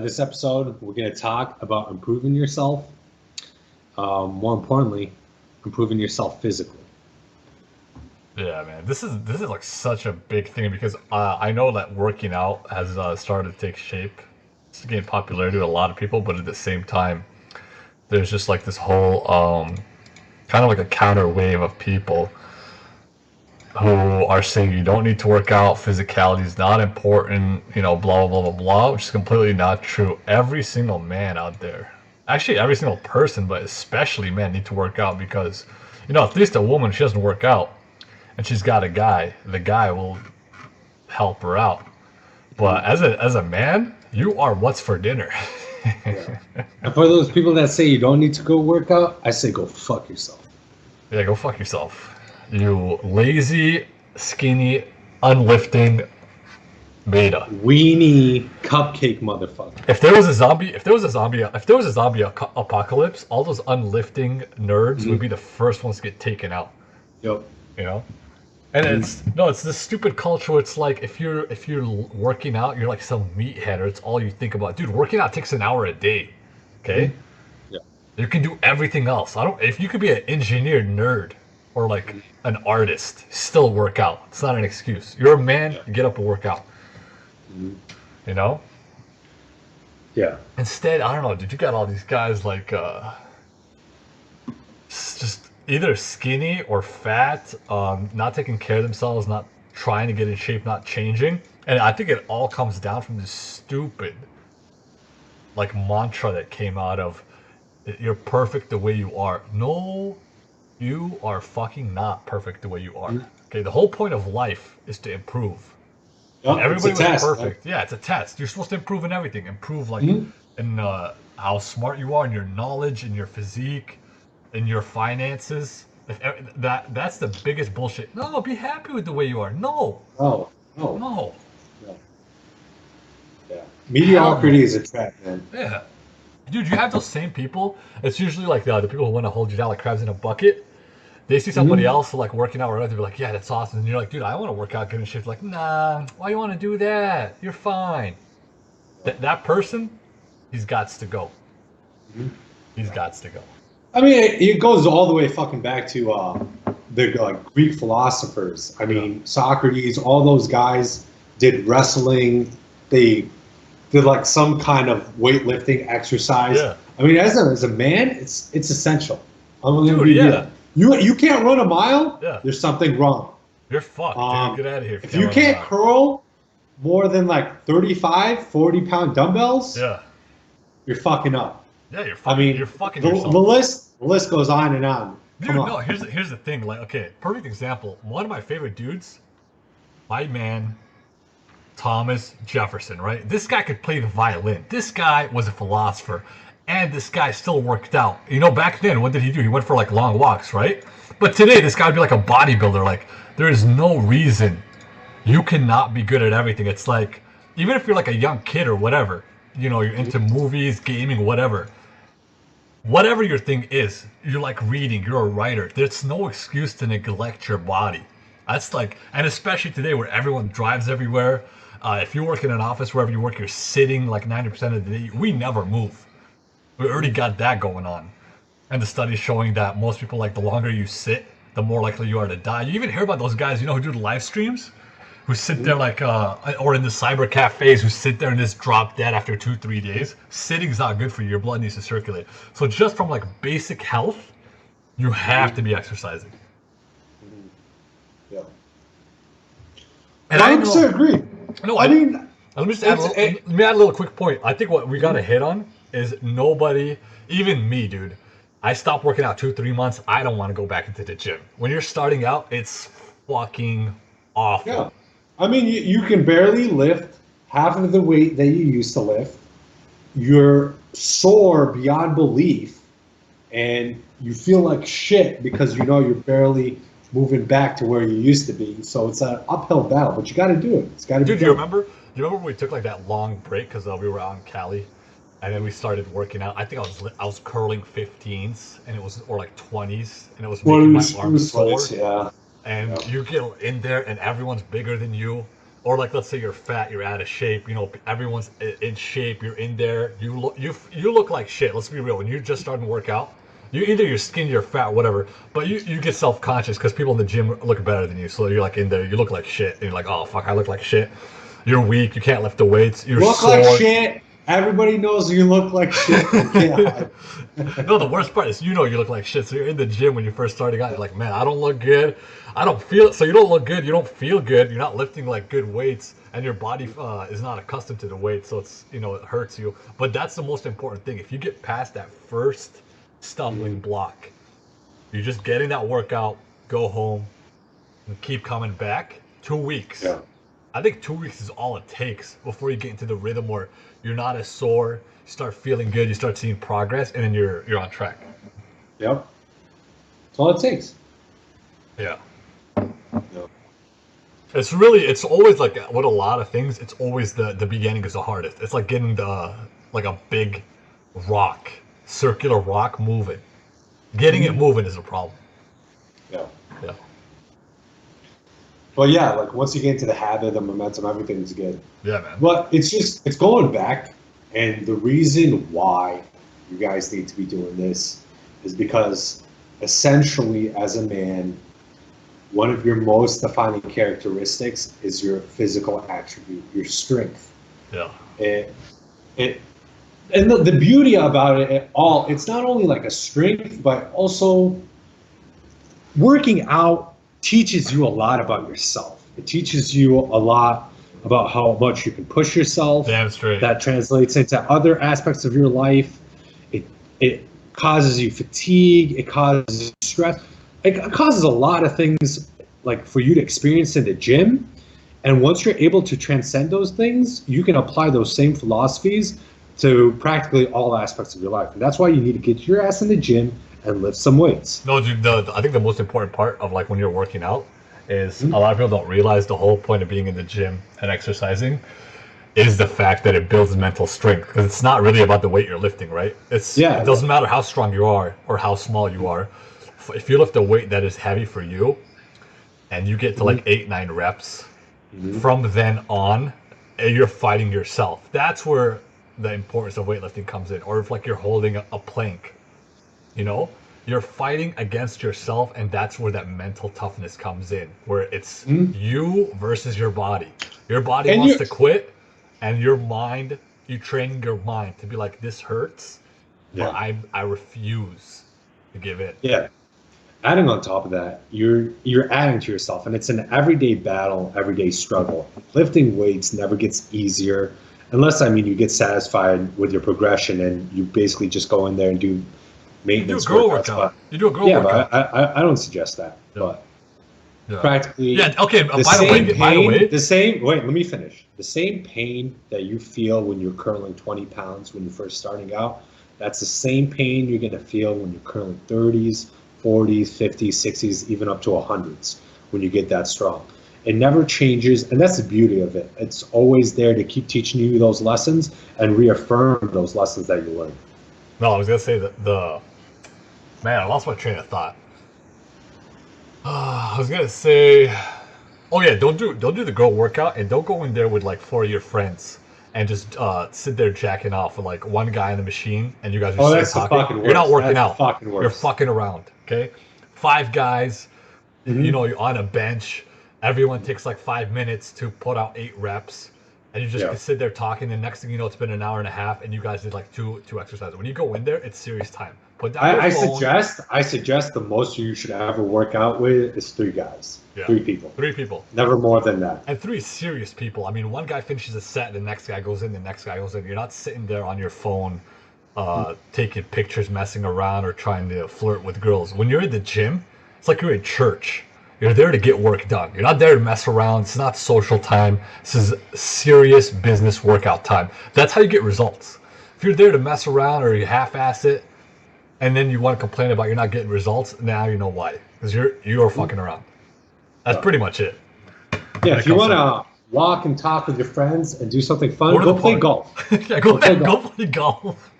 This episode, we're going to talk about improving yourself. More importantly, improving yourself physically. Yeah, man, this is like such a big thing because I know that working out has started to take shape. It's gained popularity with a lot of people, but at the same time, there's just like this whole kind of like a counter wave of people who are saying you don't need to work out, physicality is not important, blah blah blah blah blah, which is completely not true. Every single man out there, actually every single person, but especially men, need to work out because, at least a woman, if she doesn't work out and she's got a guy, the guy will help her out. But as a man, you are what's for dinner. Yeah. And for those people that say you don't need to go work out, I say go fuck yourself. Yeah, go fuck yourself. You lazy, skinny, unlifting beta. Weenie cupcake motherfucker. If there was a zombie apocalypse, all those unlifting nerds would be the first ones to get taken out. Yep. You know? And it's this stupid culture where it's like if you're working out, you're like some meathead, or it's all you think about. Dude, working out takes an hour a day. Okay? Yeah. You can do everything else. If you could be an engineer nerd or like an artist, still work out. It's not an excuse. You're a man, get up and work out. You know? Yeah. Instead, I don't know, dude, you got all these guys like just either skinny or fat, not taking care of themselves, not trying to get in shape, not changing. And I think it all comes down from this stupid like mantra that came out of you're perfect the way you are. No, you are fucking not perfect the way you are. Okay, the whole point of life is to improve. Yep, Everybody it's a was test, perfect. Yeah, it's a test. You're supposed to improve in everything. Improve like in how smart you are, in your knowledge, in your physique, in your finances. That's the biggest bullshit. No, be happy with the way you are. No, Oh, no. no, No. Yeah. hell no. Mediocrity is a trap, man. Yeah, dude, you have those same people. It's usually like the people who want to hold you down like crabs in a bucket. They see somebody else like working out or whatever, they're like, yeah, that's awesome. And you're like, dude, I want to work out, get in shape. Like, nah, why you want to do that? You're fine. That person, he's gots to go. He's gots to go. I mean, it goes all the way fucking back to the Greek philosophers. I mean, Socrates, all those guys did wrestling. They did like some kind of weightlifting exercise. Yeah. I mean, as a man, it's essential. I'm gonna Dude, be yeah. real. You can't run a mile. Yeah. There's something wrong. You're fucked, dude. Get out of here. If you can't curl more than like 35, 40-pound dumbbells, Yeah. you're fucking up. Yeah, you're I fucking, mean, you're fucking the yourself. list goes on and on. Dude, Come on. no, here's the thing. Like, okay, perfect example. One of my favorite dudes, my man, Thomas Jefferson, right? This guy could play the violin. This guy was a philosopher. And this guy still worked out. Back then, what did he do? He went for like long walks, right? But today, this guy would be like a bodybuilder. Like, there is no reason you cannot be good at everything. It's like, even if you're like a young kid or whatever, you're into movies, gaming, whatever. Whatever your thing is, you like reading, you're a writer. There's no excuse to neglect your body. That's like, and especially today where everyone drives everywhere. If you work in an office, wherever you work, you're sitting like 90% of the day. We never move. We already got that going on. And the studies showing that most people, like, the longer you sit, the more likely you are to die. You even hear about those guys, who do the live streams? Who sit there like, or in the cyber cafes, who sit there and just drop dead after 2-3 days. Sitting's not good for you. Your blood needs to circulate. So just from like basic health, you have to be exercising. Yeah. And I 100% agree. No, I mean, let me add a little quick point. I think what we gotta hit on is nobody, even me, dude. I stopped working out 2-3 months. I don't want to go back into the gym. When you're starting out, it's fucking awful. Yeah. I mean, you can barely lift half of the weight that you used to lift. You're sore beyond belief, and you feel like shit because you're barely moving back to where you used to be. So it's an uphill battle, but you got to do it. It's got to be Dude, do done. you remember when we took like that long break because we were out in Cali, and then we started working out? I think I was curling 15s, and it was or like 20s, and it was making my arms sore. Yeah. And you get in there, and everyone's bigger than you. Or like, let's say you're fat, you're out of shape. You know, everyone's in shape. You're in there. You look like shit. Let's be real. When you're just starting to work out, you either you're skinny, you're fat, whatever. But you get self conscious because people in the gym look better than you. So you're like in there, you look like shit, and you're like, oh fuck, I look like shit. You're weak. You can't lift the weights. You're Look sore. like shit. Everybody knows you look like shit. Yeah. No, the worst part is you look like shit. So you're in the gym when you first started out. You're like, man, I don't look good. I don't feel. So you don't look good. You don't feel good. You're not lifting like good weights, and your body is not accustomed to the weight. So it's it hurts you. But that's the most important thing. If you get past that first stumbling block, you're just getting that workout. Go home, and keep coming back. 2 weeks. Yeah. I think 2 weeks is all it takes before you get into the rhythm where you're not as sore, you start feeling good, you start seeing progress, and then you're on track. Yep. That's all it takes. Yeah. Yep. It's always like with a lot of things, it's always the beginning is the hardest. It's like getting like a big rock, circular rock moving. Getting it moving is a problem. Yeah. Yeah. But yeah, like once you get into the habit, the momentum, everything's good. Yeah, man. But it's going back, and the reason why you guys need to be doing this is because essentially, as a man, one of your most defining characteristics is your physical attribute, your strength. Yeah. And the beauty about it all, it's not only like a strength, but also working out teaches you a lot about yourself. It teaches you a lot about how much you can push yourself. Damn straight. That translates into other aspects of your life. It causes you fatigue. It causes you stress. It causes a lot of things like for you to experience in the gym. And once you're able to transcend those things, you can apply those same philosophies to practically all aspects of your life. And that's why you need to get your ass in the gym and lift some weights. No, dude, I think the most important part of like when you're working out is a lot of people don't realize the whole point of being in the gym and exercising is the fact that it builds mental strength, because it's not really about the weight you're lifting, right? It doesn't matter how strong you are or how small you are. If you lift a weight that is heavy for you and you get to like 8-9 reps, from then on you're fighting yourself. That's where the importance of weightlifting comes in. Or if like you're holding a plank, you're fighting against yourself, and that's where that mental toughness comes in, where it's you versus your body. Your body wants to quit, and your mind, you train your mind to be like, this hurts, but I refuse to give in. Yeah. Adding on top of that, you're adding to yourself, and it's an everyday battle, everyday struggle. Lifting weights never gets easier, unless you get satisfied with your progression and you basically just go in there and do maintenance workouts. You do a girl workout. But I don't suggest that. Yeah. But practically, okay. By the way, the same. Wait, let me finish. The same pain that you feel when you're curling 20 pounds when you're first starting out, that's the same pain you're gonna feel when you're curling 30s, 40s, 50s, 60s, even up to 100s when you get that strong. It never changes, and that's the beauty of it. It's always there to keep teaching you those lessons and reaffirm those lessons that you learn. No, I was gonna say that man, I lost my train of thought. I was gonna say, oh yeah, don't do the girl workout, and don't go in there with like 4 of your friends and just sit there jacking off with like one guy in the machine, and you guys are that's talking. The fucking worst. You're not working out. Fucking You're fucking around. Okay, 5 guys. You're on a bench. Everyone takes like 5 minutes to put out 8 reps. And you just sit there talking, and next thing you know, it's been an hour and a half, and you guys did like two exercises. When you go in there, it's serious time. Put down your phone. I suggest the most you should ever work out with is 3 guys. Yeah. 3 people. 3 people. Never more than that. And 3 serious people. One guy finishes a set, the next guy goes in, the next guy goes in. You're not sitting there on your phone, taking pictures, messing around, or trying to flirt with girls. When you're in the gym, it's like you're in church. You're there to get work done. You're not there to mess around. It's not social time. This is serious business workout time. That's how you get results. If you're there to mess around or you half-ass it, and then you want to complain about you're not getting results, now you know why. Because you're fucking around. That's pretty much it. Yeah, if you want to walk and talk with your friends and do something fun, go play golf. Yeah, go play golf.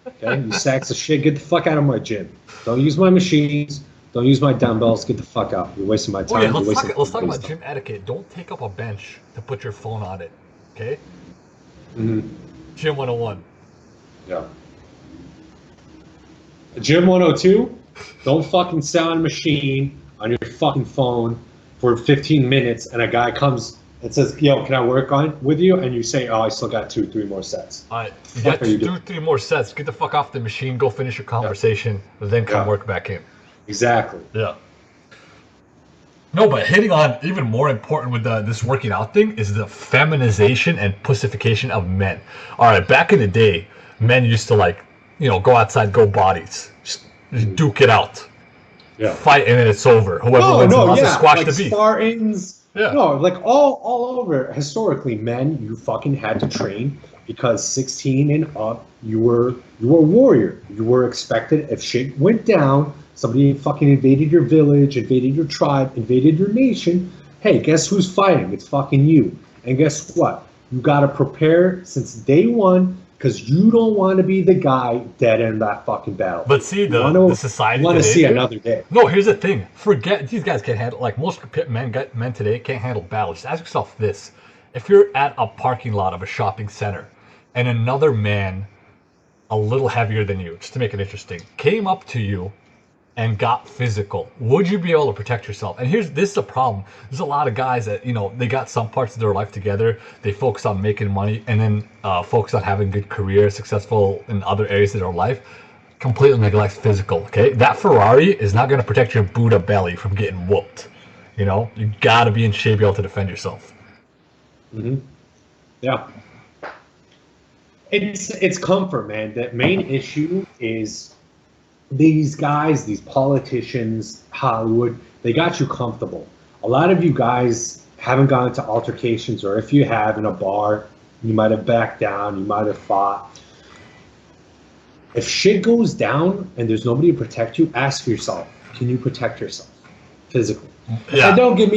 Okay, you sacks of shit, get the fuck out of my gym. Don't use my machines. Don't use my dumbbells. Get the fuck out. You're wasting my time. Oh yeah, You're wasting let's talk everybody's about gym etiquette. Don't take up a bench to put your phone on it. Okay? time. Gym 101. Yeah. Gym 102, don't fucking sit on a machine on your fucking phone for 15 minutes and a guy comes and says, yo, can I work on with you? And you say, oh, I still got 2-3 more sets. Alright, you Fuck got are you 2-3 more sets. Get the fuck off the machine, go finish your conversation, then come work back in. Exactly. Yeah. No, but hitting on even more important with this working out thing is the feminization and pussification of men. All right, back in the day, men used to like, go outside, go bodies, just duke it out, fight, and then it's over. Whoever wins wants to squash like the beef. Spartans. Yeah. No, like all over. Historically, men, you fucking had to train because 16 and up, you were a warrior. You were expected. If shit went down, somebody fucking invaded your village, invaded your tribe, invaded your nation. Hey, guess who's fighting? It's fucking you. And guess what? You got to prepare since day one because you don't want to be the guy dead in that fucking battle. But see, the society. You want to see another day. No, here's the thing. Forget, these guys can't handle, like most men today can't handle battle. Just ask yourself this. If you're at a parking lot of a shopping center and another man, a little heavier than you, just to make it interesting, came up to you and got physical, would you be able to protect yourself? And this is a problem. There's a lot of guys that, they got some parts of their life together, they focus on making money, and then focus on having good career, successful in other areas of their life, completely neglect physical, okay? That Ferrari is not going to protect your Buddha belly from getting whooped. You gotta be in shape to be able to defend yourself. Yeah. It's comfort, man. The main issue is these guys, these politicians, Hollywood, they got you comfortable. A lot of you guys haven't gone into altercations, or if you have in a bar, you might have backed down, you might have fought. If shit goes down and there's nobody to protect you, ask yourself, can you protect yourself physically? Yeah. And don't give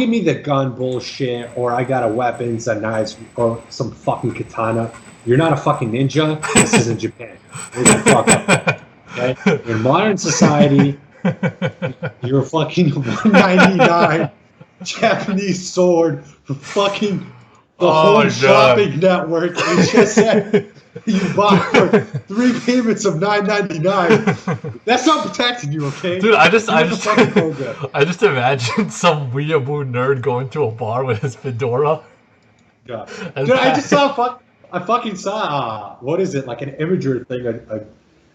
me the gun bullshit, or I got a weapons, a knives, or some fucking katana. You're not a fucking ninja. This isn't Japan. Wake the fuck up. Okay? In modern society, you're a fucking 199 Japanese sword for fucking the whole shopping network. You just said you bought for 3 payments of $9.99. That's not protecting you, okay? Dude, I just imagine some weeaboo nerd going to a bar with his fedora. Yeah. Dude, I fucking saw what is it, like an imager thing, a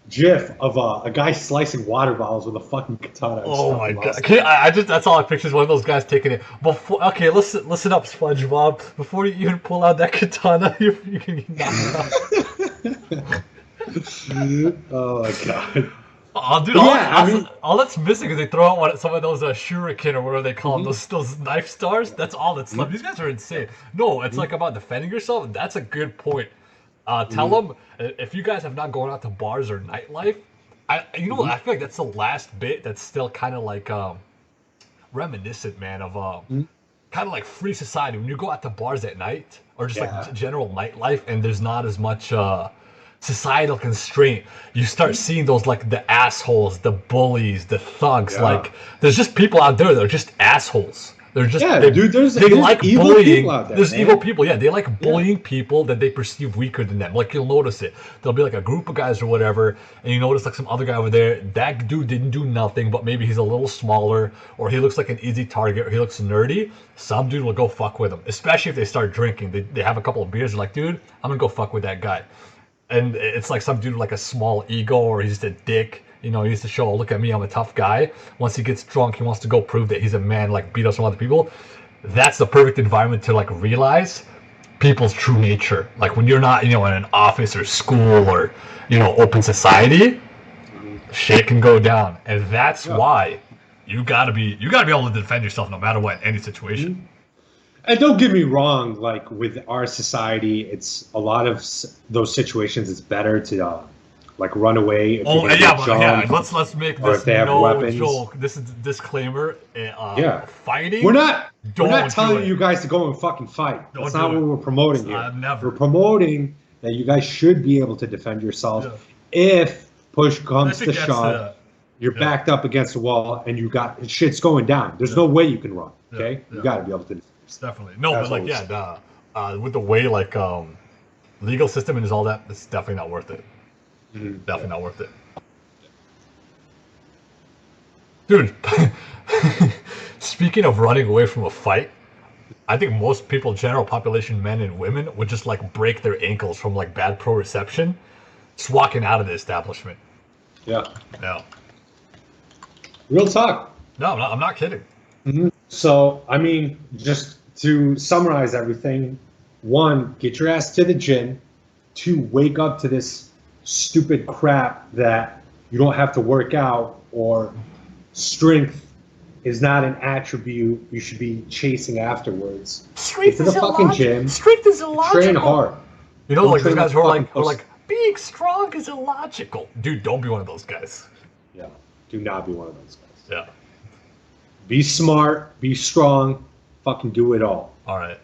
GIF of a guy slicing water bottles with a fucking katana. Oh my god! That's all I picture is one of those guys taking it. Okay, listen up, SpongeBob. Before you even pull out that katana, you can knock out. Oh my god! Oh, dude, all that's missing is they throw out some of those shuriken or whatever they call them, those knife stars. That's all that's left. These guys are insane. No, it's like about defending yourself. That's a good point. Tell them if you guys have not gone out to bars or nightlife. I feel like that's the last bit that's still kind of like reminiscent, man, of kind of like free society. When you go out to bars at night or just like general nightlife, and there's not as much societal constraint, you start seeing those like the assholes, the bullies, the thugs. Like there's just people out there that are just assholes. They're just there's like evil bullying people out there. There's evil people, they like bullying people that they perceive weaker than them. Like you'll notice it. There'll be like a group of guys or whatever, and you notice like some other guy over there. That dude didn't do nothing, but maybe he's a little smaller, or he looks like an easy target, or he looks nerdy. Some dude will go fuck with him, especially if they start drinking. They have a couple of beers. They're like, dude, I'm gonna go fuck with that guy. And it's like some dude with like a small ego, or he's just a dick. He used to show, look at me, I'm a tough guy. Once he gets drunk, he wants to go prove that he's a man, like beat up some other people. That's the perfect environment to like realize people's true nature. Like when you're not, in an office or school or, open society, shit can go down. And that's why you gotta be able to defend yourself no matter what, any situation. And don't get me wrong, like with our society, it's a lot of those situations. It's better to like run away. If let's make this no joke. This is a disclaimer. Fighting. We're not telling you guys to go and fucking fight. That's not what we're promoting here. Never. We're promoting that you guys should be able to defend yourself if push comes to shove. You're backed up against the wall, and you got shit's going down. There's no way you can run. Okay, you got to be able to. Definitely. No, but like with the way like legal system and all that, it's definitely not worth it. Definitely not worth it. Dude, speaking of running away from a fight, I think most people, general population, men and women, would just like break their ankles from like bad pro reception, just walking out of the establishment. Yeah. Yeah. Real talk. No, I'm not kidding. So, I mean, just to summarize everything, 1, get your ass to the gym. 2, wake up to this stupid crap that you don't have to work out, or strength is not an attribute you should be chasing afterwards. Strength Get to the fucking gym. Strength is illogical. Train hard. You know, like those guys who are like, being strong is illogical. Dude, don't be one of those guys. Yeah. Do not be one of those guys. Yeah. Be smart, be strong, fucking do it all. All right.